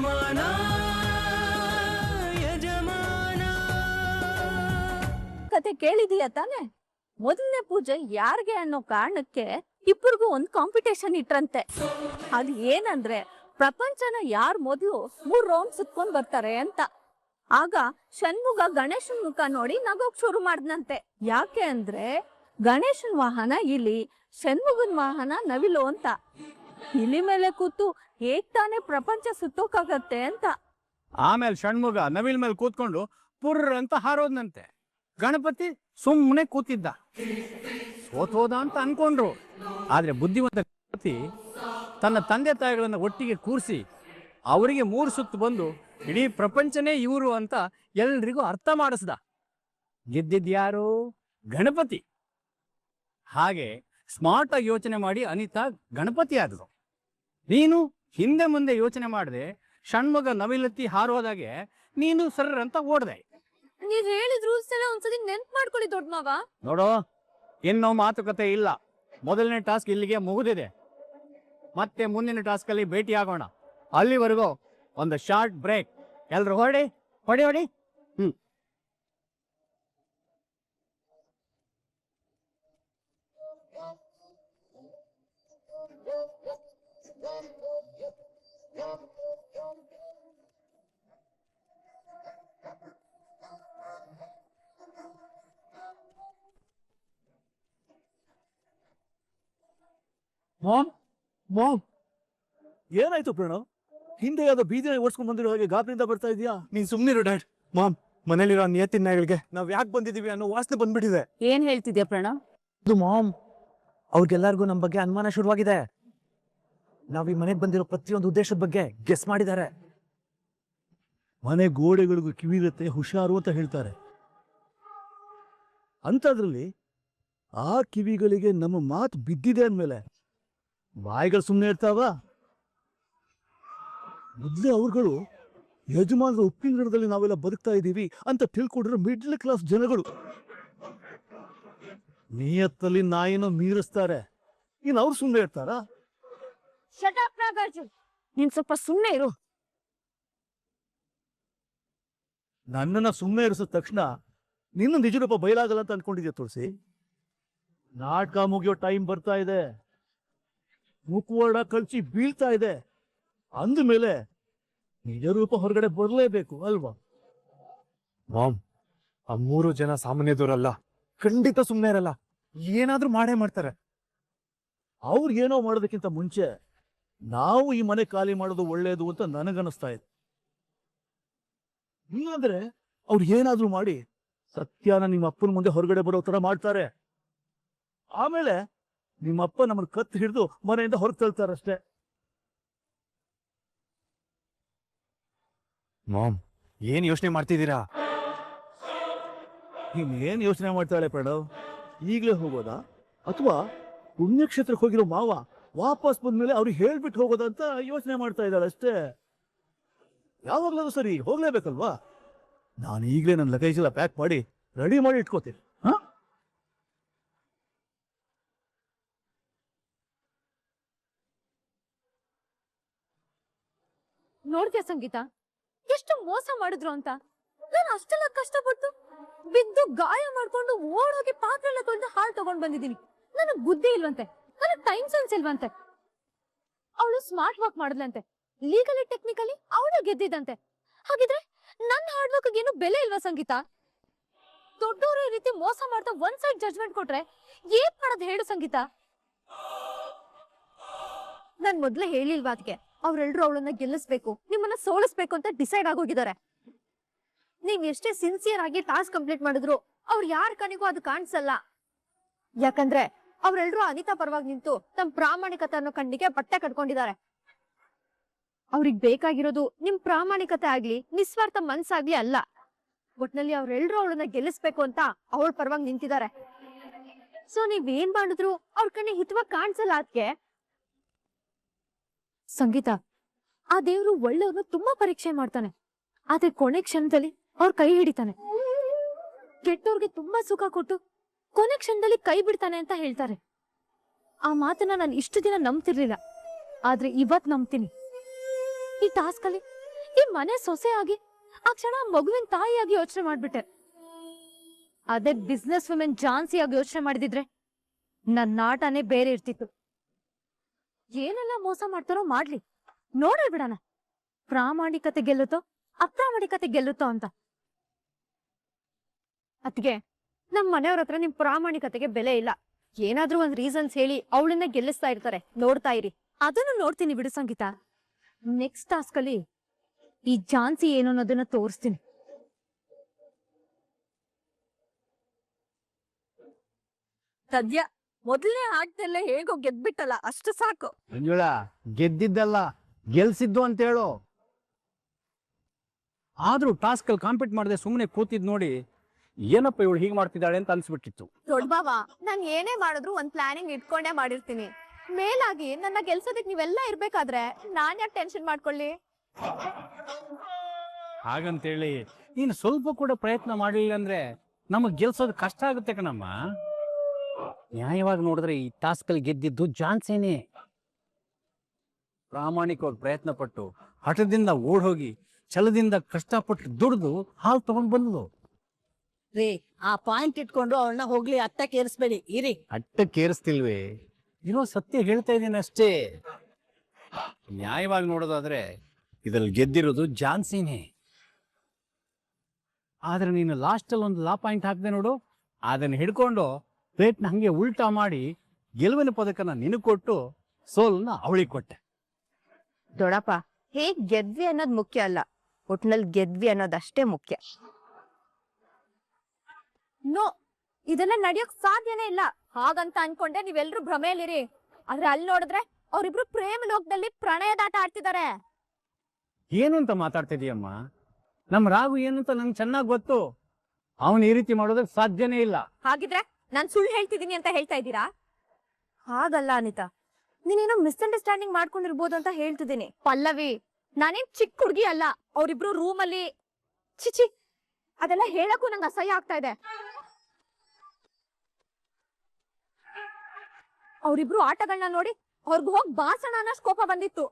ಯಜಮಾನ ಯಜಮಾನ. ಕತೆ ಕೇಳಿದೀಯ ತಾನೆ? ಮೊದಲನೇ ಪೂಜೆ ಯಾರಿಗೆ ಅನ್ನೋ ಕಾರಣಕ್ಕೆ ಇಬ್ಬರಿಗೂ ಒಂದು ಕಾಂಪಿಟೇಷನ್ ಇಟ್ರಂತೆ. ಅದು ಏನಂದ್ರೆ ಪ್ರಪಂಚನ ಯಾರು ಮೊದಲು 3 ರೌಂಡ್ ಸುತ್ಕೊಂಡ್ ಬರ್ತಾರೆ ಅಂತ. ಆಗ ಷಣ್ಮುಗ ಗಣೇಶನ್ ಮುಖ ನೋಡಿ ನಗೋಕ್ ಶುರು ಮಾಡ್ದಂತೆ. ಯಾಕೆ ಅಂದ್ರೆ ಗಣೇಶನ್ ವಾಹನ ಇಲಿ, ಷಣ್ಮುಗನ್ ವಾಹನ ನವಿಲು ಅಂತ. ಇಲಿ ಮೇಲೆ ಕೂತು ಹೇಗ್ ತಾನೇ ಪ್ರಪಂಚ ಸುತ್ತೋಕಾಗತ್ತೆ ಅಂತ. ಆಮೇಲೆ ಷಣ್ಮುಗ ನವಿಲ್ ಮೇಲೆ ಕೂತ್ಕೊಂಡು ಪುರ್ರ ಅಂತ ಹಾರೋದ್ನಂತೆ. ಗಣಪತಿ ಸುಮ್ಮನೆ ಕೂತಿದ್ದ. ಸೋತೋದ ಅಂತ ಅನ್ಕೊಂಡ್ರು. ಆದ್ರೆ ಬುದ್ಧಿವಂತ ಗಣಪತಿ ತನ್ನ ತಂದೆ ತಾಯಿಗಳನ್ನ ಒಟ್ಟಿಗೆ ಕೂರಿಸಿ ಅವರಿಗೆ 3 ಸುತ್ತು ಬಂದು ಇಡೀ ಪ್ರಪಂಚನೇ ಇವರು ಅಂತ ಎಲ್ರಿಗೂ ಅರ್ಥ ಮಾಡಿಸ್ದ. ಗೆದ್ದಿದ್ಯಾರು? ಗಣಪತಿ. ಹಾಗೆ ಸ್ಮಾರ್ಟ್ ಆಗಿ ಯೋಚನೆ ಮಾಡಿ ಅನಿತಾ ಗಣಪತಿ ಆದ್ರು. ನೀನು ಹಿಂದೆ ಮುಂದೆ ಯೋಚನೆ ಮಾಡದೆ ಷಣ್ಮುಗ ನವಿಲತ್ತಿ ಹಾರೋದಾಗೆ ನೀನು ಸರ್ರ ಅಂತ ಓಡ್ದೆ. ನೀವ್ ಹೇಳಿದ ರೂಲ್ಸ್ ಎಲ್ಲ ಒಂದ್ಸತಿ ನೆನ್ಪ್ ಮಾಡ್ಕೊಳ್ಳಿ ದೊಡ್ಡ ಮಗ. ನೋಡೋ, ಇನ್ನೂ ಮಾತುಕತೆ ಇಲ್ಲ. ಮೊದಲನೇ ಟಾಸ್ಕ್ ಇಲ್ಲಿಗೆ ಮುಗಿದಿದೆ. ಮತ್ತೆ ಮುಂದಿನ ಟಾಸ್ಕ್ ಅಲ್ಲಿ ಭೇಟಿ ಆಗೋಣ. ಅಲ್ಲಿವರೆಗೂ ಒಂದು ಶಾರ್ಟ್ ಬ್ರೇಕ್. ಎಲ್ರು ಹೊಡಿ ಹೊಡಿ ಹೊಡಿ. ಮಾಮ್, ಏನಾಯ್ತು ಪ್ರಣವ್? ಹಿಂದೆ ಯಾವ್ದೋ ಬೀದಿನ ಓಡಿಸ್ಕೊಂಡ್ ಬಂದಿರೋ ಹಾಗೆ ಗಾಬರಿಯಿಂದ ಬರ್ತಾ ಇದೀಯಾ? ನೀನ್ ಸುಮ್ನಿರು ಡ್ಯಾಡ್. ಮಾಮ್, ಮನೇಲಿರೋ ನಿಯತ್ತಿನ ನಾಯಿಗಳಿಗೆ ನಾವ್ ಯಾಕೆ ಬಂದಿದೀವಿ ಅನ್ನೋ ವಾಸನೆ ಬಂದ್ಬಿಟ್ಟಿದೆ. ಏನ್ ಹೇಳ್ತಿದ್ಯಾ ಪ್ರಣವ್? ಇದು ಮಾಮ್, ಅವ್ರಿಗೆಲ್ಲರಿಗೂ ನಮ್ ಬಗ್ಗೆ ಅನುಮಾನ ಶುರುವಾಗಿದೆ. ನಾವ್ ಈ ಮನೆಗ್ ಬಂದಿರೋ ಪ್ರತಿಯೊಂದು ಉದ್ದೇಶದ ಬಗ್ಗೆ ಗೆಸ್ ಮಾಡಿದ್ದಾರೆ. ಮನೆ ಗೋಡೆಗಳಿಗೂ ಕಿವಿರುತ್ತೆ, ಹುಷಾರು ಅಂತ ಹೇಳ್ತಾರೆ. ಅಂತದ್ರಲ್ಲಿ ಆ ಕಿವಿಗಳಿಗೆ ನಮ್ಮ ಮಾತು ಬಿದ್ದಿದೆ ಅಂದ್ಮೇಲೆ ಬಾಯಿಗಳು ಸುಮ್ಮನೆ ಇರ್ತಾವ? ಮೊದ್ಲೇ ಅವ್ರುಗಳು ಯಜಮಾನರ ಉಪ್ಪಿನಗಡದಲ್ಲಿ ನಾವೆಲ್ಲ ಬದುಕ್ತಾ ಇದ್ದೀವಿ ಅಂತ ತಿಳ್ಕೊಂಡಿರೋ ಮಿಡ್ಲ್ ಕ್ಲಾಸ್ ಜನಗಳು ನಿಯತ್ತಲ್ಲಿ ನಾಯಿನ ಮೀರಿಸ್ತಾರೆ. ಇನ್ ಅವ್ರು ಸುಮ್ಮನೆ ಇರ್ತಾರಾ? ನೀನ್ ಸ್ವಲ್ಪ ಸುಮ್ಮನೆ ಇರು. ನನ್ನನ್ನ ಸುಮ್ಮನೆ ಇರಿಸಿದ ತಕ್ಷಣ ನಿನ್ನ ನಿಜ ರೂಪ ಬಯಲಾಗಲ್ಲ ಅಂತ ಅನ್ಕೊಂಡಿದ್ಯಾ ತುಳಸಿ? ನಾಟಕ ಮುಗಿಯೋ ಟೈಮ್ ಬರ್ತಾ ಇದೆ. ಮುಖವಾಡ ಕಳ್ಚಿ ಬೀಳ್ತಾ ಇದೆ. ಅಂದ್ಮೇಲೆ ನಿಜ ರೂಪ ಹೊರಗಡೆ ಬರಲೇಬೇಕು ಅಲ್ವಾ? ಮಾಮ್, ಆ 3 ಜನ ಸಾಮಾನ್ಯದವರಲ್ಲ. ಖಂಡಿತ ಸುಮ್ಮನೆ ಇರಲ್ಲ. ಏನಾದ್ರೂ ಮಾಡೇ ಮಾಡ್ತಾರೆ. ಅವ್ರು ಏನೋ ಮಾಡೋದಕ್ಕಿಂತ ಮುಂಚೆ ನಾವು ಈ ಮನೆ ಖಾಲಿ ಮಾಡೋದು ಒಳ್ಳೇದು ಅಂತ ನನಗನ್ನಿಸ್ತಾ ಇದೆ. ಇಲ್ಲಾಂದ್ರೆ ಅವ್ರು ಏನಾದ್ರೂ ಮಾಡಿ ಸತ್ಯನ ನಿಮ್ಮ ಅಪ್ಪನ ಮುಂದೆ ಹೊರಗಡೆ ಬರೋ ತರ ಮಾಡ್ತಾರೆ. ಆಮೇಲೆ ನಿಮ್ಮಪ್ಪ ನಮ್ಮನ್ನ ಕತ್ತು ಹಿಡಿದು ಮನೆಯಿಂದ ಹೊರಗೆ ತಳ್ತಾರಷ್ಟೇ. ಮಾಮ್, ಏನ್ ಯೋಚನೆ ಮಾಡ್ತಿದ್ದೀರಾ? ಏನ್ ಯೋಚನೆ ಮಾಡ್ತಾಳೆ ಪ್ರಣವ್? ಈಗಲೇ ಹೋಗೋದಾ ಅಥವಾ ಪುಣ್ಯಕ್ಷೇತ್ರಕ್ಕೆ ಹೋಗಿರೋ ಮಾವ ವಾಪಸ್ ಬಂದ್ಮೇಲೆ ಅವ್ರಿಗೆ ಹೇಳ್ಬಿಟ್ಟು ಹೋಗೋದ ಅಂತ ಯೋಚನೆ ಮಾಡ್ತಾ ಇದ್ದಾಳೆ ಅಷ್ಟೇ. ಯಾವಾಗ್ಲಾದ್ರೂ ಸರಿ ಹೋಗ್ಲೇಬೇಕಲ್ವಾ? ನಾನು ಈಗಲೇ ನನ್ನ ಲಗೇಜ್ ಎಲ್ಲ ಪ್ಯಾಕ್ ಮಾಡಿ ರೆಡಿ ಮಾಡಿ ಇಟ್ಕೋತೀನಿ. ನೋಡ್ತೀಯ ಸಂಗೀತ, ಎಷ್ಟು ಮೋಸ ಮಾಡಿದ್ರು ಅಂತ. ನಾನು ಅಷ್ಟೆಲ್ಲ ಕಷ್ಟಪಟ್ಟು ಬಿದ್ದು ಗಾಯ ಮಾಡ್ಕೊಂಡು ಓಡೋಗಿ ಪಾತ್ರೆ ಎಲ್ಲ ತೊಳೆದು ಹಾಲು ತಗೊಂಡ್ ಬಂದಿದ್ದೀನಿ. ನನಗ್ ಬುದ್ಧಿ ಇಲ್ವಂತೆ, ನನಗ್ ಟೈಮ್ ಸೆನ್ಸ್ ಇಲ್ವಂತೆ. ಅವಳು ಸ್ಮಾರ್ಟ್ ವರ್ಕ್ ಮಾಡಿದ್ಲಂತೆ, ಲೀಗಲಿ ಟೆಕ್ನಿಕಲಿ ಅವಳು ಗೆದ್ದಿದ್ದಂತೆ. ಹಾಗಿದ್ರೆ ನನ್ನ ಹಾರ್ಡ್ ವರ್ಕ್ ಏನು ಬೆಲೆ ಇಲ್ವಾ ಸಂಗೀತ? ದೊಡ್ಡವರು ಈ ರೀತಿ ಮೋಸ ಮಾಡ್ತಾ ಒಂದ್ ಸೈಡ್ ಜಡ್ಜ್ಮೆಂಟ್ ಕೊಟ್ರೆ ಏನ್ ಮಾಡೋದು ಹೇಳು ಸಂಗೀತ? ನಾನ್ ಮೊದ್ಲೇ ಹೇಳಿಲ್ವಾ ಅದಕ್ಕೆ, ಅವ್ರೆಲ್ರು ಅವಳನ್ನ ಗೆಲ್ಲಿಸ್ಬೇಕು, ನಿಮ್ಮನ್ನ ಸೋಲಿಸ್ಬೇಕು ಅಂತ ಡಿಸೈಡ್ ಆಗೋಗಿದ್ದಾರೆ. ನೀವ್ ಎಷ್ಟೇ ಸಿನ್ಸಿಯರ್ ಆಗಿ ಟಾಸ್ಕ್ ಕಂಪ್ಲೀಟ್ ಮಾಡಿದ್ರು ಅವ್ರು ಯಾರ ಕಣಿಗೂ ಅದು ಕಾಣಿಸಲ್ಲ. ಯಾಕಂದ್ರೆ ಅವ್ರೆಲ್ರು ಅನಿತಾ ಪರವಾಗಿ ನಿಂತು ತಮ್ಮ ಪ್ರಾಮಾಣಿಕತೆ ಅನ್ನೋ ಕಣ್ಣಿಗೆ ಬಟ್ಟೆ ಕಟ್ಕೊಂಡಿದ್ದಾರೆ. ಅವ್ರಿಗೆ ಬೇಕಾಗಿರೋದು ನಿಮ್ ಪ್ರಾಮಾಣಿಕತೆ ಆಗ್ಲಿ ನಿಸ್ವಾರ್ಥ ಮನ್ಸಾಗ್ಲಿ ಅಲ್ಲ. ಒಟ್ನಲ್ಲಿ ಅವ್ರೆಲ್ರು ಅವಳನ್ನ ಗೆಲ್ಲಿಸ್ಬೇಕು ಅಂತ ಅವಳ ಪರವಾಗಿ ನಿಂತಿದ್ದಾರೆ. ಸೊ ನೀವೇನ್ ಮಾಡಿದ್ರು ಅವ್ರ ಕಣ್ಣಿ ಹಿತವಾಗಿ ಕಾಣಿಸಲ್ಲ. ಅದಕ್ಕೆ ಸಂಗೀತ, ಆ ದೇವ್ರು ಒಳ್ಳೆಯವ್ರನ್ನ ತುಂಬಾ ಪರೀಕ್ಷೆ ಮಾಡ್ತಾನೆ, ಆದ್ರೆ ಕೊನೆ ಕ್ಷಣದಲ್ಲಿ ಅವ್ರ ಕೈ ಹಿಡಿತಾನೆ. ಕೆಟ್ಟವ್ರಿಗೆ ತುಂಬಾ ಸುಖ ಕೊಟ್ಟು ಕೊನೆ ಕ್ಷಣದಲ್ಲಿ ಕೈ ಬಿಡ್ತಾನೆ ಅಂತ ಹೇಳ್ತಾರೆ. ಆ ಮಾತನ್ನ ನಾನು ಇಷ್ಟು ದಿನ ನಂಬ್ತಿರ್ಲಿಲ್ಲ, ಆದ್ರೆ ಇವತ್ ನಂಬ್ತೀನಿ. ಈ ಟಾಸ್ಕ್ ಅಲ್ಲಿ ಈ ಮನೆ ಸೊಸೆಯಾಗಿ ಆ ಕ್ಷಣ ಮಗುವಿನ ತಾಯಿಯಾಗಿ ಯೋಚನೆ ಮಾಡ್ಬಿಟ್ಟೆ. ಅದೇ ಬಿಸ್ನೆಸ್ ವುಮೆನ್ ಜಾನ್ಸಿಯಾಗಿ ಯೋಚನೆ ಮಾಡಿದಿದ್ರೆ ನನ್ನ ಆಟನೇ ಬೇರೆ ಇರ್ತಿತ್ತು. ಏನೆಲ್ಲ ಮೋಸ ಮಾಡ್ತಾರೋ ಮಾಡ್ಲಿ, ನೋಡೇ ಬಿಡಣ ಪ್ರಾಮಾಣಿಕತೆ ಗೆಲ್ಲುತ್ತೋ ಅಪ್ರಾಮಾಣಿಕತೆ ಗೆಲ್ಲುತ್ತೋ ಅಂತ. ಅದ್ಗೆ ನಮ್ ಮನೆಯವ್ರ ಹತ್ರ ನಿಮ್ ಪ್ರಾಮಾಣಿಕತೆಗೆ ಬೆಲೆ ಇಲ್ಲ. ಏನಾದ್ರೂ ಒಂದ್ ರೀಸನ್ಸ್ ಹೇಳಿ ಅವಳನ್ನ ಗೆಲ್ಲಿಸ್ತಾ ಇರ್ತಾರೆ, ನೋಡ್ತಾ ಇರಿ. ಅದನ್ನು ನೋಡ್ತೀನಿ ಬಿಡು ಸಂಗೀತ. ನೆಕ್ಸ್ಟ್ ಟಾಸ್ಕ್ ಅಲ್ಲಿ ಈ ಝಾನ್ಸಿ ಏನು ಅನ್ನೋದನ್ನ ತೋರಿಸ್ತೀನಿ. ಸದ್ಯ ಮೊದಲನೇ ಆಟದಲ್ಲೇ ಹೇಗೋ ಗೆದ್ಬಿಟ್ಟಲ್ಲ, ಅಷ್ಟು ಸಾಕು. ಮಂಜುಳ, ಗೆದ್ದಿದ್ದಲ್ಲ ಗೆಲ್ಸಿದ್ದು ಅಂತ ಹೇಳು. ಆದ್ರೂ ಟಾಸ್ಕ್ ಅಲ್ಲಿ ಕಾಂಪೀಟ್ ಮಾಡದೆ ಸುಮ್ಮನೆ ಕೂತಿದ್ ನೋಡಿ ಏನಪ್ಪ ಇವಳು ಹೀಗೆ ಮಾಡ್ತಿದ್ದಾಳೆ ಅಂತ ಅನ್ಸ್ಬಿಟ್ಟಿತ್ತು. ದೊಡ್ಡ ಬಾವ, ನಾನ್ ಏನೇ ಮಾಡಿದ್ರು ಒಂದ್ ಪ್ಲಾನಿಂಗ್ ಇಟ್ಕೊಂಡೇ ಮಾಡಿರ್ತೀನಿ. ಮೇಲಾಗಿ ನನ್ನ ಗೆಲ್ಸೋದಕ್ ನೀವೆಲ್ಲ ಇರ್ಬೇಕಾದ್ರೆ ನಾನ್ ಯಾಕೆ ಟೆನ್ಷನ್ ಮಾಡ್ಕೊಳ್ಳಿ? ಹಾಗಂತೇಳಿ ನೀನು ಸ್ವಲ್ಪ ಕೂಡ ಪ್ರಯತ್ನ ಮಾಡಲಿಲ್ಲ ಅಂದ್ರೆ ನಮಗ್ ಗೆಲ್ಸೋದು ಕಷ್ಟ ಆಗುತ್ತೆ ಕಣಮ್ಮ. ನ್ಯಾಯವಾಗಿ ನೋಡಿದ್ರೆ ಈ ಟಾಸ್ಕ್ ಅಲ್ಲಿ ಗೆದ್ದಿದ್ದು ಝಾನ್ಸಿನೇ. ಪ್ರಾಮಾಣಿಕವಾಗಿ ಪ್ರಯತ್ನ ಪಟ್ಟು ಹಠದಿಂದ ಓಡೋಗಿ ಛಲದಿಂದ ಕಷ್ಟಪಟ್ಟು ದುಡ್ದು ಹಾಲು ತಗೊಂಡ್ ಬಂದ್ಲು. ರೀ, ಆ ಪಾಯಿಂಟ್ ಇಟ್ಕೊಂಡು ಅವಳನ್ನ ಹೋಗ್ಲಿ ಅತ್ತಕ್ಕೆ ಏರಿಸ್ಬೇಡಿ ಇರಿ. ಅಟ್ಟಕ್ಕೇರಿಸ್ತಿಲ್ವೇ, ಇರೋ ಸತ್ಯ ಹೇಳ್ತಾ ಇದ್ದೀನಿ ಅಷ್ಟೇ. ನ್ಯಾಯವಾಗಿ ನೋಡೋದಾದ್ರೆ ಇದ್ರಲ್ಲಿ ಗೆದ್ದಿರೋದು ಝಾನ್ಸಿನೇ. ಆದ್ರೆ ನೀನು ಲಾಸ್ಟಲ್ಲಿ ಒಂದು ಲಾ ಪಾಯಿಂಟ್ ಹಾಕ್ದೆ ನೋಡು, ಅದನ್ನ ಹಿಡ್ಕೊಂಡು ಪ್ಲೇಟ್ನ ಹಂಗೆ ಉಲ್ಟಾ ಮಾಡಿ ಗೆಲುವಿನ ಪದಕನ ನಿನಗೆ ಕೊಟ್ಟು ಸೋಲನ್ನ ಅವಳಿಗೆ ಕೊಟ್ಟೆ. ದೊಡಪ್ಪ, ಹೇಗ್ ಗೆದ್ವಿ ಅನ್ನೋದ್ ಮುಖ್ಯ ಅಲ್ಲ, ಒಟ್ನಲ್ಲಿ ಗೆದ್ವಿ ಅನ್ನೋದಷ್ಟೇ ಮುಖ್ಯ. ನೋ, ಇದೆಲ್ಲ ನಡೆಯೋಕ್ ಸಾಧ್ಯನೇ ಇಲ್ಲ. ಹಾಗಂತ ಅನ್ಕೊಂಡೆ ನೀವೆಲ್ರೂ ಭ್ರಮೆಯಲ್ಲಿರಿ. ಆದ್ರೆ ಅಲ್ಲಿ ನೋಡಿದ್ರೆ ಅವ್ರಿಬ್ರು ಪ್ರೇಮ ಲೋಕದಲ್ಲಿ ಪ್ರಣಯದಾಟ ಆಡ್ತಿದ್ದಾರೆ. ಏನು ಅಂತ ಮಾತಾಡ್ತಿದೀಯಮ್ಮ? ನಮ್ ರಾಘು ಏನು ಅಂತ ನಂಗೆ ಚೆನ್ನಾಗಿ ಗೊತ್ತು. ಅವನು ಈ ರೀತಿ ಮಾಡೋದಕ್ಕೆ ಸಾಧ್ಯನೇ ಇಲ್ಲ. ಹಾಗಿದ್ರೆ ನಾನ್ ಸುಳ್ಳು ಹೇಳ್ತಿದೀನಿ ಅಂತ ಹೇಳ್ತಾ ಇದ್ದೀರಾ? ಹಾಗಲ್ಲ ಅನಿತಾ, ನೀನೇನೋ ಮಿಸ್ಅಂಡರ್ಸ್ಟ್ಯಾಂಡಿಂಗ್ ಮಾಡ್ಕೊಂಡಿರ್ಬೋದು ಅಂತ ಹೇಳ್ತಿದ್ದೀನಿ. ಪಲ್ಲವಿ, ನಾನೇನ್ ಚಿಕ್ಕ ಹುಡುಗಿ ಅಲ್ಲ. ಅವ್ರಿಬ್ರು ರೂಮಲ್ಲಿ ಚಿಚಿ ಅದೆಲ್ಲ ಹೇಳಕ್ಕೂ ನಂಗೆ ಅಸಹ್ಯ ಆಗ್ತಾ ಇದೆ. ಅವ್ರಿಬ್ರು ಆಟಗಳನ್ನ ನೋಡಿ ಅವ್ರಿಗೂ ಹೋಗಿ ಬಾಸಣ ಅನ್ನೋಷ್ಟು ಕೋಪ ಬಂದಿತ್ತು.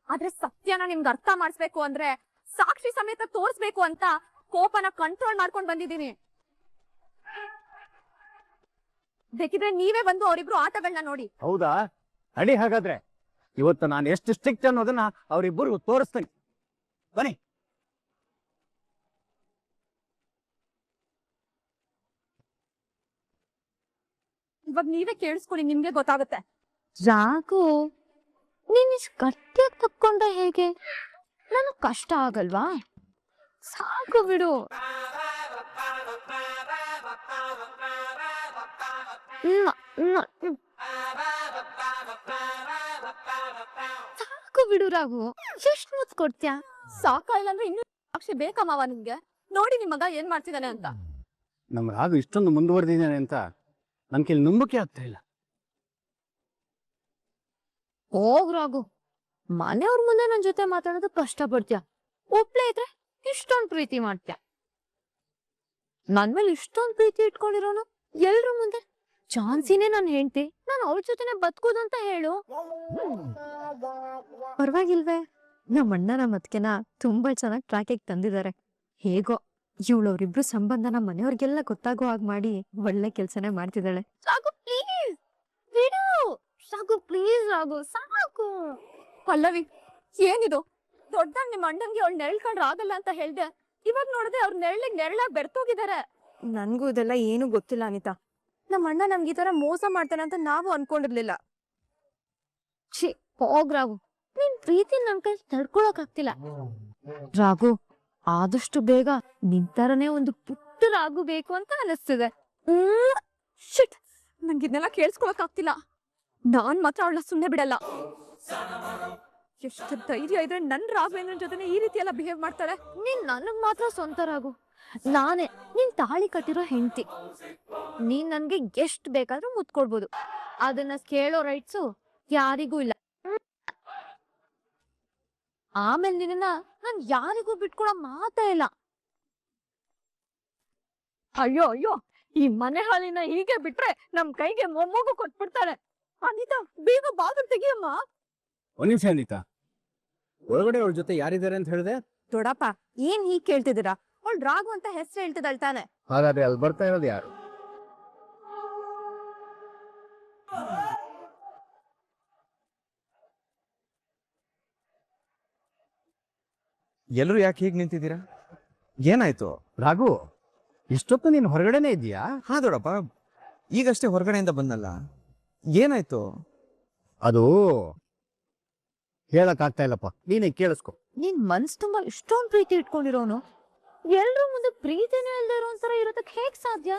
ಆದ್ರೆ ಸತ್ಯನ ನಿಮ್ಗೆ ಅರ್ಥ ಮಾಡಿಸ್ಬೇಕು ಅಂದ್ರೆ ಸಾಕ್ಷಿ ಸಮೇತ ತೋರಿಸ್ಬೇಕು ಅಂತ ಕೋಪನ ಕಂಟ್ರೋಲ್ ಮಾಡ್ಕೊಂಡ್ ಬಂದಿದ್ದೀನಿ. ಬೇಕಿದ್ರೆ ನೀವೇ ಬಂದು ಅವರಿಬ್ರು ಆಟಗಳನ್ನ ನೋಡಿ. ಹೌದಾ? ನಡಿ ಹಾಗಾದ್ರೆ. ಇವತ್ತು ನಾನು ಎಷ್ಟು ಸ್ಟ್ರಿಕ್ಟ್ ಅನ್ನೋದನ್ನ ಅವರಿಬ್ಬರು ತೋರಿಸ್ತೀನಿ. ಬನ್ನಿ. ಇವಾಗ ನೀವೇ ಕೇಳಿಸ್ಕೊಳ್ಳಿ, ನಿಮ್ಗೆ ಗೊತ್ತಾಗುತ್ತೆ. ರಾಘು, ನೀನ್ ಇಷ್ಟು ಗಟ್ಟಿಯಾಗಿ ತಕ್ಕೊಂಡ್ರೆ ಹೇಗೆ? ನನಗ್ ಕಷ್ಟ ಆಗಲ್ವಾ? ಸಾಕು ಬಿಡು. ಸಾಕು ಬಿಡು ರಾಘು, ಎಷ್ಟು ಮುತ್ತು ಕೊಡ್ತೀಯ? ಸಾಕಾಗಿಲ್ಲ ಅಂದ್ರೆ ಇನ್ನೂ ಸಾಕ್ಷಿ ಬೇಕಾ ಮಾವ ನಿಮ್ಗೆ? ನೋಡಿ ನಿಮ್ ಮಗ ಏನ್ ಮಾಡ್ತಿದ್ದಾನೆ ಅಂತ. ನಮ್ ರಾಘು ಇಷ್ಟೊಂದು ಮುಂದುವರೆದಿದ್ದಾನೆ ಅಂತ ನನ್ ಕೈಲಿ ನಂಬಿಕೆ ಆಗ್ತಾ ಇಲ್ಲ. ಹೋಗ್ ರಾಘು, ಮನೆಯವ್ರ ಮುಂದೆ ನನ್ ಜೊತೆ ಮಾತಾಡೋದು ಕಷ್ಟ ಪಡ್ತೀಯ. ಒಬ್ಳೆ ಇದ್ರೆ ಇಷ್ಟೊಂದ್ ಪ್ರೀತಿ ಮಾಡ್ತೀಯ. ನನ್ ಮೇಲೆ ಇಷ್ಟೊಂದ್ ಪ್ರೀತಿ ಇಟ್ಕೊಂಡಿರೋನು ಎಲ್ರ ಮುಂದೆ ಝಾನ್ಸಿನೇ ನನ್ ಹೆಂಡ್ತಿ, ನಾನು ಅವ್ರ ಜೊತೆನೆ ಬದುಕೋದು ಅಂತ ಹೇಳು. ಪರವಾಗಿಲ್ವೇ? ನಮ್ಮ ಅಣ್ಣ ನಮ್ಮ ಅತ್ತಿಗೆನ ತುಂಬಾ ಚೆನ್ನಾಗಿ ಟ್ರ್ಯಾಕಿಗೆ ತಂದಿದ್ದಾರೆ. ಹೇಗೋ ಇವಳವ್ರಿಬ್ರು ಸಂಬಂಧನ ಮನೆಯವ್ರಿಗೆಲ್ಲ ಗೊತ್ತಾಗೋ ಹಾಗೆ ಮಾಡಿ ಒಳ್ಳೆ ಕೆಲ್ಸನೇ ಮಾಡ್ತಿದ್ದಾಳೆ. ಸಾಕು ಪ್ಲೀಸ್ ಬಿಡು, ಸಾಕು ಪ್ಲೀಸ್ ರಾಘು, ಸಾಕು. ಪಲ್ಲವಿ, ಏನಿದು? ದೊಡ್ಡ ನಿಮ್ಮ ಅಣ್ಣಂಗೆ ಅವ್ಳು ನೆರಳ್ಕೊಂಡ್ರೆ ಆಗಲ್ಲ ಅಂತ ಹೇಳ್ದೆ, ಇವಾಗ ನೋಡಿದ್ರೆ ಅವ್ರ ನೆರಳಿಗೆ ನೆರಳಾಗಿ ಬೆರ್ತೋಗಿದ್ದಾರೆ. ನನ್ಗೂ ಇದೆಲ್ಲ ಏನು ಗೊತ್ತಿಲ್ಲ ಅನಿತಾ. ನಮ್ಮ ಅಣ್ಣ ನಮ್ಗೆ ಈ ತರ ಮೋಸ ಮಾಡ್ತಾನೆ ಅಂತ ನಾವು ಅನ್ಕೊಂಡಿರ್ಲಿಲ್ಲ. ಛೀ, ಹೋಗ್ ರಾಘು, ನಿನ್ ಪ್ರೀತಿ ನನ್ ಕೈ ತಡ್ಕೊಳಕ್ ಆಗ್ತಿಲ್ಲ. ರಾಘು, ಆದಷ್ಟು ಬೇಗ ನಿಂತರನೇ ಒಂದು ಪುಟ್ಟ ರಾಘು ಬೇಕು ಅಂತ ಅನಿಸ್ತಿದೆ. ಶಿಟ್, ನಂಗೆ ಇದನ್ನೆಲ್ಲ ಕೇಳಿಸ್ಕೊಳಕ್ ಆಗ್ತಿಲ್ಲ. ನಾನ್ ಮಾತ್ರ ಅವಳ ಸುಮ್ಮನೆ ಬಿಡಲ್ಲ. ಎಷ್ಟು ಧೈರ್ಯ ಇದ್ರೆ ನನ್ ರಾಘವೇಂದ್ರ ಜೊತೆ ಈ ರೀತಿ ಎಲ್ಲ ಬಿಹೇವ್ ಮಾಡ್ತಾರೆ. ನೀನ್ ನನಗ್ ಮಾತ್ರ ಸ್ವಂತ ರಾಘು, ನಾನೇ ನೀನ್ ತಾಳಿ ಕಟ್ಟಿರೋ ಹೆಂಡತಿ. ನೀನ್ ನನ್ಗೆ ಎಷ್ಟ್ ಬೇಕಾದ್ರೂ ಮುತ್ಕೊಡ್ಬೋದು, ಅದನ್ನ ಕೇಳೋ ರೈಟ್ಸು ಯಾರಿಗೂ ಇಲ್ಲ. ಆಮೇಲೆ ನಿನ್ನ ನಾನ್ ಯಾರಿಗೂ ಬಿಟ್ಕೊಡೋ ಮಾತೇ ಇಲ್ಲ. ಅಯ್ಯೋ ಅಯ್ಯೋ, ಈ ಮನೆ ಹಾಲಿನ ಹೀಗೆ ಬಿಟ್ರೆ ನಮ್ ಕೈಗೆ ಮೊಮ್ಮಗು ಕೊಟ್ಬಿಡ್ತಾರೆ. ಅನಿತಾ, ಬೇಗ ಬಾಗಿಲು ತೆಗಿಯಮ್ಮ. ಒಂದ್ ನಿಮಿಷ ಅನಿತಾ, ಒಳಗಡೆ ಅವಳ ಜೊತೆ ಯಾರಿದ್ದಾರೆ ಅಂತ ಹೇಳಿದೆ? ದೊಡ್ಡಪ್ಪ ಏನ್ ಹೀಗ್ ಕೇಳ್ತಿದ್ದೀರಾ? ಅವಳು ರಾಘು ಅಂತ ಹೆಸರು ಹೇಳ್ತಿದ್ದಾಳ್ ತಾನೆ. ಹಾಗಾದ್ರೆ ಅಲ್ಲಿ ಬರ್ತಾ ಇರೋದು ಯಾರು? ಎಲ್ಲರೂ ಯಾಕೆ ಹೀಗೆ ನಿಂತಿದ್ದೀರಾ? ಏನಾಯ್ತು? ರಾಘು, ಇಷ್ಟೊತ್ತು ನೀನು ಹೊರಗಡೆನೆ ಇದೆಯಾ? ಹಾ ದೊಡ್ಡಪ್ಪ, ಈಗಷ್ಟೇ ಹೊರಗಡೆಯಿಂದ ಬಂದಲ್ಲ. ಏನಾಯ್ತು? ಅದು ಹೇಳಕ್ಕಾಗ್ತಾ ಇಲ್ಲಪ್ಪ, ನೀನೇ ಕೇಳಿಸ್ಕೊ. ನೀನ್ ಮನ್ಸ್ ತುಂಬಾ ಇಷ್ಟೊಂದ್ ಪ್ರೀತಿ ಇಟ್ಕೊಂಡಿರೋನು ಎಲ್ರೂ ಮುಂದೆ ಪ್ರೀತಿನೇ ಇಲ್ದೇ ಇರೋ ಒಂಥರ ಇರೋದಕ್ ಹೇಗ್ ಸಾಧ್ಯ?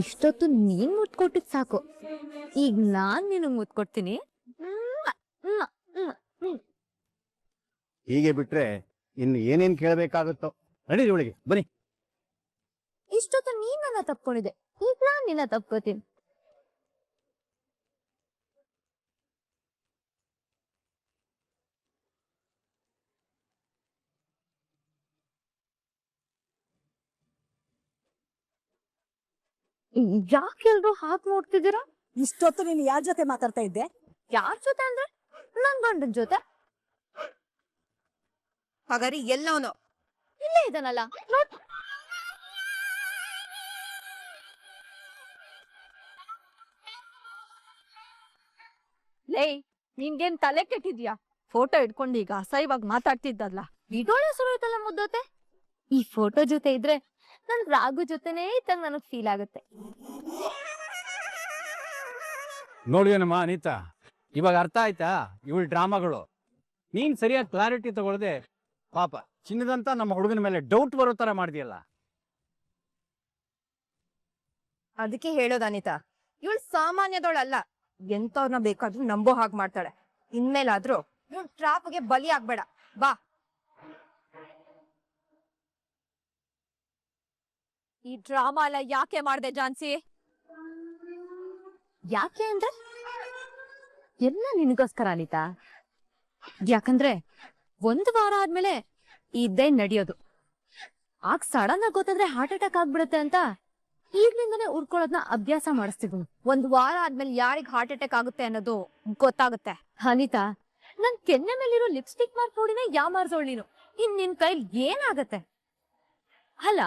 ಇಷ್ಟೊತ್ತು ನೀನ್ ಮುತ್ ಕೊಟ್ಟಿದ್ ಸಾಕು, ಈಗ ನಾನ್ ನಿನಗ್ ಮುತ್ ಕೊಡ್ತೀನಿ. ಹೀಗೆ ಬಿಟ್ರೆ ಇನ್ನು ಏನೇನ್ ಕೇಳಬೇಕಾಗುತ್ತೋ. ನಡೀರಿ ಒಳಗೆ ಬನ್ನಿ. ಇಷ್ಟೊತ್ತು ನೀನ್ ನನ್ನ ತಪ್ಕೊಂಡಿದ್ದೆ, ಈಗ ನಾನ್ ನಿನ್ನ ತಪ್ಕೋತೀನಿ. ಯಾಕೆ ಎಲ್ರು ಹಾಕ್ ನೋಡ್ತಿದ್ದೀರಾ? ಇಷ್ಟೊತ್ತು ನೀನು ಯಾರ ಜೊತೆ ಮಾತಾಡ್ತಾ ಇದ್ದೆ? ಯಾರ್ ಜೊತೆ ಅಂದ್ರೆ ನನ್ ಗಂಡನ್ ಜೊತೆ. ಹಾಗಾದ್ರೆ ಎಲ್ಲವನು ಇಲ್ಲೇ ಇದಾನಲ್ಲ ನೋಡ್. ಲೇ, ನಿನ್ಗೇನ್ ತಲೆ ಕೆಟ್ಟಿದ್ಯಾ? ಫೋಟೋ ಇಟ್ಕೊಂಡು ಈಗ ಅಸಹ್ಯವಾಗಿ ಮಾತಾಡ್ತಿದ್ದಲ್ಲ, ಇದೊಳ್ಳೆ ಸುರೈತಲ್ಲ ಮುದ್ದೋತೆ. ಈ ಫೋಟೋ ಜೊತೆ ಇದ್ರೆ ನನ್ ರಾಘು ಜೊತೆನೇ ಇದ್ದಾಗ ನನಗ್ ಫೀಲ್ ಆಗುತ್ತೆ. ನೋಡಿಯೇನಮ್ಮ ಅನಿತಾ, ಇವಾಗ ಅರ್ಥ ಆಯ್ತಾ ಇವಳ ಡ್ರಾಮಾಗಳು? ನೀನ್ ಸರಿಯಾಗಿ ಕ್ಲಾರಿಟಿ ತಗೊಳ್ದೆ ಪಾಪ ಚಿನ್ನದಂತ ನಮ್ಮ ಹುಡುಗನ ಮೇಲೆ ಡೌಟ್ ಬರೋ ತರ ಮಾಡಿದ್ಯಲ್ಲ. ಅದಕ್ಕೆ ಹೇಳೋದು ಅನಿತಾ, ಇವಳು ಸಾಮಾನ್ಯದವಳಲ್ಲ, ಎಂತವ್ರನ್ನ ಬೇಕಾದ್ರೂ ನಂಬೋ ಹಾಗೆ ಮಾಡ್ತಾಳೆ. ಇನ್ಮೇಲಾದ್ರೂ ಇವಳು ಟ್ರಾಪ್ಗೆ ಬಲಿ ಆಗ್ಬೇಡ. ಬಾ. ಈ ಡ್ರಾಮಾ ಎಲ್ಲ ಯಾಕೆ ಮಾಡ್ದೆ ಜಾನ್ಸಿ? ಯಾಕೆ ಅಂದ್ರೆ ಎಲ್ಲ ನಿನಗೋಸ್ಕರ ಅನಿತಾ. ಯಾಕಂದ್ರೆ 1 ವಾರ ಆದ್ಮೇಲೆ ಇದ್ದೇ ನಡೆಯೋದು. ಆಗ ಸಡನ್ ಆಗಿ ಗೊತ್ತಾದ್ರೆ ಹಾರ್ಟ್ ಅಟ್ಯಾಕ್ ಆಗ್ಬಿಡುತ್ತೆ ಅಂತ ಈಗ್ಲಿಂದಾನೆ ಉಡ್ಕೊಳ್ಳೋದನ್ನ ಅಭ್ಯಾಸ ಮಾಡಿಸ್ತಿದ್ವಿ. 1 ವಾರ ಆದ್ಮೇಲೆ ಯಾರಿಗ್ ಹಾರ್ಟ್ ಅಟ್ಯಾಕ್ ಆಗುತ್ತೆ ಅನ್ನೋದು ಗೊತ್ತಾಗುತ್ತೆ. ಅನಿತಾ, ನನ್ ಕೆನ್ನೆ ಮೇಲಿರೋ ಲಿಪ್ಸ್ಟಿಕ್ ಮಾರ್ಕ್ ನೋಡಿನೇ ಯಾಮಾರ್ಸೋಳ್ ನೀನು. ಇನ್ ನಿನ್ ಕೈಲಿ ಏನಾಗತ್ತೆ? ಅಲ್ಲ,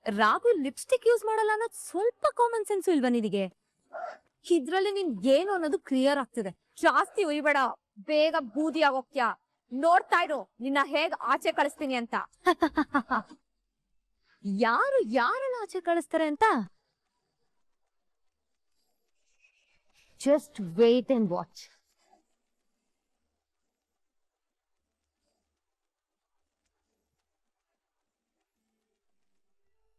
ರಾಘು ಲಿಪ್ಸ್ಟಿಕ್ ಯೂಸ್ ಮಾಡಲ್ಲ ಅನ್ನೋದು ಸ್ವಲ್ಪ ಕಾಮನ್ ಸೆನ್ಸ್ ಇಲ್ವಾ ನಿನಗೆ? ಇದ್ರಲ್ಲಿ ನಿನ್ ಏನು ಅನ್ನೋದು ಕ್ಲಿಯರ್ ಆಗ್ತಿದೆ. ಜಾಸ್ತಿ ಉಯ್ಬೇಡ, ಬೇಗ ಬೂದಿ ಆಗೋಗ್ತ್ಯಾ. ನೋಡ್ತಾ ಇರು ನಿನ್ನ ಹೇಗ್ ಆಚೆ ಕಳಿಸ್ತೀನಿ ಅಂತ. ಯಾರು ಯಾರನ್ನ ಆಚೆ ಕಳಿಸ್ತಾರೆ ಅಂತ ಜಸ್ಟ್ ವೇಟ್ ಅಂಡ್ ವಾಚ್.